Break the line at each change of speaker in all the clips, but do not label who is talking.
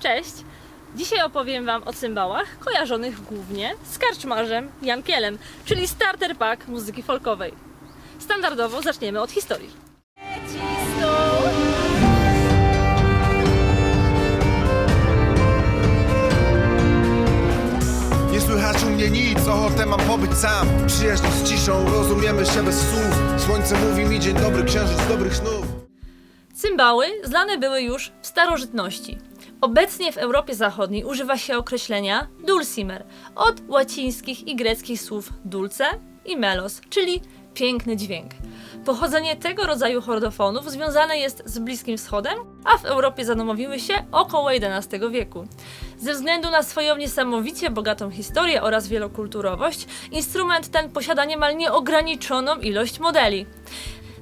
Cześć! Dzisiaj opowiem Wam o cymbałach kojarzonych głównie z karczmarzem Jankielem, czyli starter pack muzyki folkowej. Standardowo zaczniemy od historii.
Nie słychać u mnie nic, ochotę mam pobyć sam. Przyjaźń z ciszą, rozumiemy się bez słów. Słońce mówi mi dzień dobry, księżyc dobrych snów.
Cymbały znane były już w starożytności. Obecnie w Europie Zachodniej używa się określenia dulcimer od łacińskich i greckich słów dulce i melos, czyli piękny dźwięk. Pochodzenie tego rodzaju chordofonów związane jest z Bliskim Wschodem, a w Europie zanomowiły się około XI wieku. Ze względu na swoją niesamowicie bogatą historię oraz wielokulturowość, instrument ten posiada niemal nieograniczoną ilość modeli.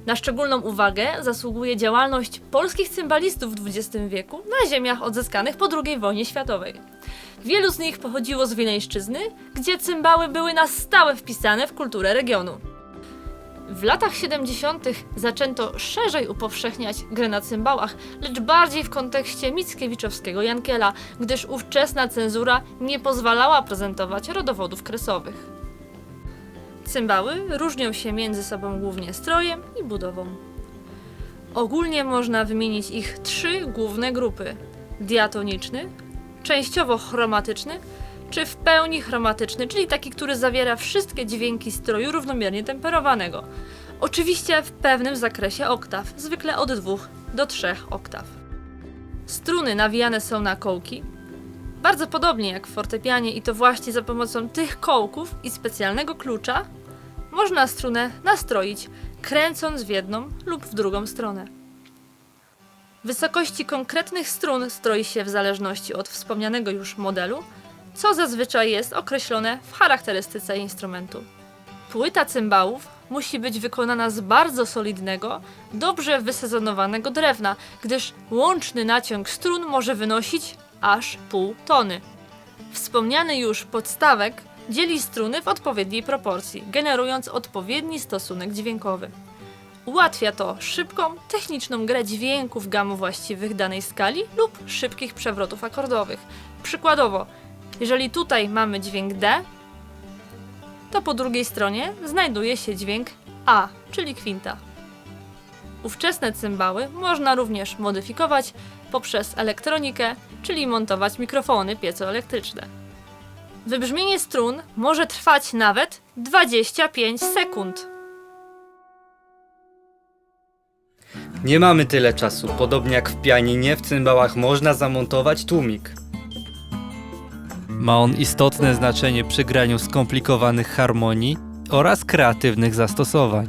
Na szczególną uwagę zasługuje działalność polskich cymbalistów w XX wieku na ziemiach odzyskanych po II wojnie światowej. Wielu z nich pochodziło z Wileńszczyzny, gdzie cymbały były na stałe wpisane w kulturę regionu. W latach 70. zaczęto szerzej upowszechniać grę na cymbałach, lecz bardziej w kontekście mickiewiczowskiego Jankiela, gdyż ówczesna cenzura nie pozwalała prezentować rodowodów kresowych. Cymbały różnią się między sobą głównie strojem i budową. Ogólnie można wymienić ich trzy główne grupy: diatoniczny, częściowo chromatyczny, czy w pełni chromatyczny, czyli taki, który zawiera wszystkie dźwięki stroju równomiernie temperowanego. Oczywiście w pewnym zakresie oktaw, zwykle od 2 do 3 oktaw. Struny nawijane są na kołki, bardzo podobnie jak w fortepianie, i to właśnie za pomocą tych kołków i specjalnego klucza można strunę nastroić, kręcąc w jedną lub w drugą stronę. Wysokości konkretnych strun stroi się w zależności od wspomnianego już modelu, co zazwyczaj jest określone w charakterystyce instrumentu. Płyta cymbałów musi być wykonana z bardzo solidnego, dobrze wysezonowanego drewna, gdyż łączny naciąg strun może wynosić aż pół tony. Wspomniany już podstawek dzieli struny w odpowiedniej proporcji, generując odpowiedni stosunek dźwiękowy. Ułatwia to szybką, techniczną grę dźwięków gam właściwych danej skali lub szybkich przewrotów akordowych. Przykładowo, jeżeli tutaj mamy dźwięk D, to po drugiej stronie znajduje się dźwięk A, czyli kwinta. Ówczesne cymbały można również modyfikować poprzez elektronikę, czyli montować mikrofony piezoelektryczne. Wybrzmienie strun może trwać nawet 25 sekund.
Nie mamy tyle czasu. Podobnie jak w pianinie, w cymbałach można zamontować tłumik. Ma on istotne znaczenie przy graniu skomplikowanych harmonii oraz kreatywnych zastosowań.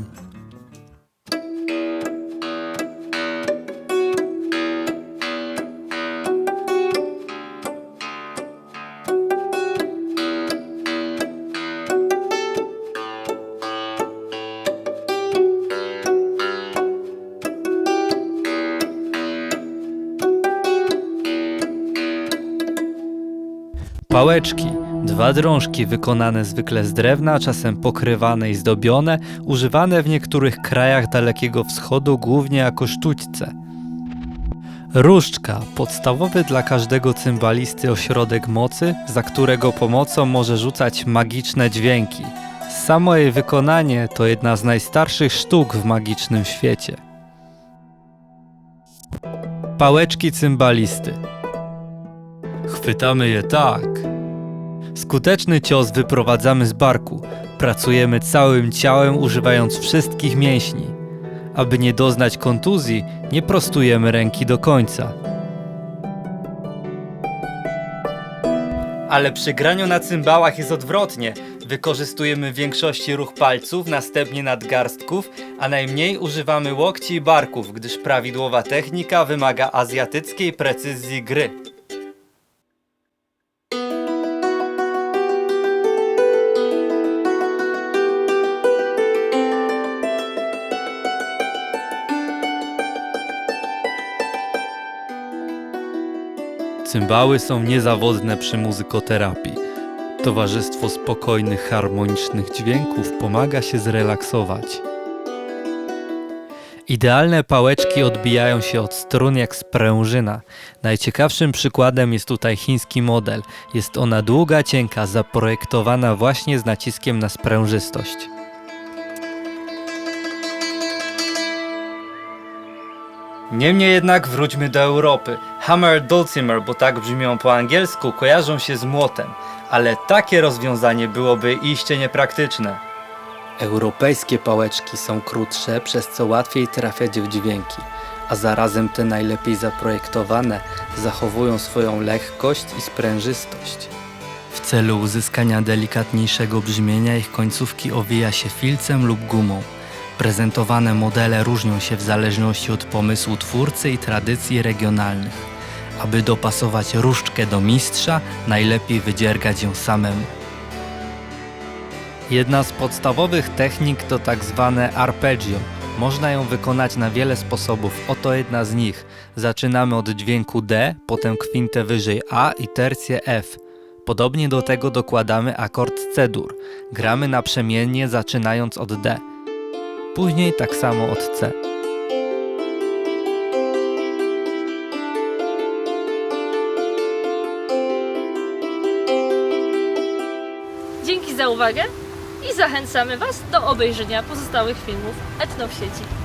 Pałeczki. 2 drążki wykonane zwykle z drewna, czasem pokrywane i zdobione, używane w niektórych krajach Dalekiego Wschodu głównie jako sztućce. Różdżka. Podstawowy dla każdego cymbalisty ośrodek mocy, za którego pomocą może rzucać magiczne dźwięki. Samo jej wykonanie to jedna z najstarszych sztuk w magicznym świecie. Pałeczki cymbalisty. Chwytamy je tak. Skuteczny cios wyprowadzamy z barku. Pracujemy całym ciałem, używając wszystkich mięśni. Aby nie doznać kontuzji, nie prostujemy ręki do końca. Ale przy graniu na cymbałach jest odwrotnie. Wykorzystujemy w większości ruch palców, następnie nadgarstków, a najmniej używamy łokci i barków, gdyż prawidłowa technika wymaga azjatyckiej precyzji gry. Cymbały są niezawodne przy muzykoterapii. Towarzystwo spokojnych, harmonicznych dźwięków pomaga się zrelaksować. Idealne pałeczki odbijają się od strun jak sprężyna. Najciekawszym przykładem jest tutaj chiński model. Jest ona długa, cienka, zaprojektowana właśnie z naciskiem na sprężystość. Niemniej jednak wróćmy do Europy. Hammer dulcimer, bo tak brzmią po angielsku, kojarzą się z młotem, ale takie rozwiązanie byłoby iście niepraktyczne. Europejskie pałeczki są krótsze, przez co łatwiej trafiać w dźwięki, a zarazem te najlepiej zaprojektowane zachowują swoją lekkość i sprężystość. W celu uzyskania delikatniejszego brzmienia ich końcówki owija się filcem lub gumą. Prezentowane modele różnią się w zależności od pomysłu twórcy i tradycji regionalnych. Aby dopasować różdżkę do mistrza, najlepiej wydziergać ją samemu. Jedna z podstawowych technik to tak zwane arpeggio. Można ją wykonać na wiele sposobów, oto jedna z nich. Zaczynamy od dźwięku D, potem kwintę wyżej A i tercję F. Podobnie do tego dokładamy akord C-dur. Gramy naprzemiennie zaczynając od D. Później tak samo od C.
Dzięki za uwagę i zachęcamy Was do obejrzenia pozostałych filmów Etno w sieci.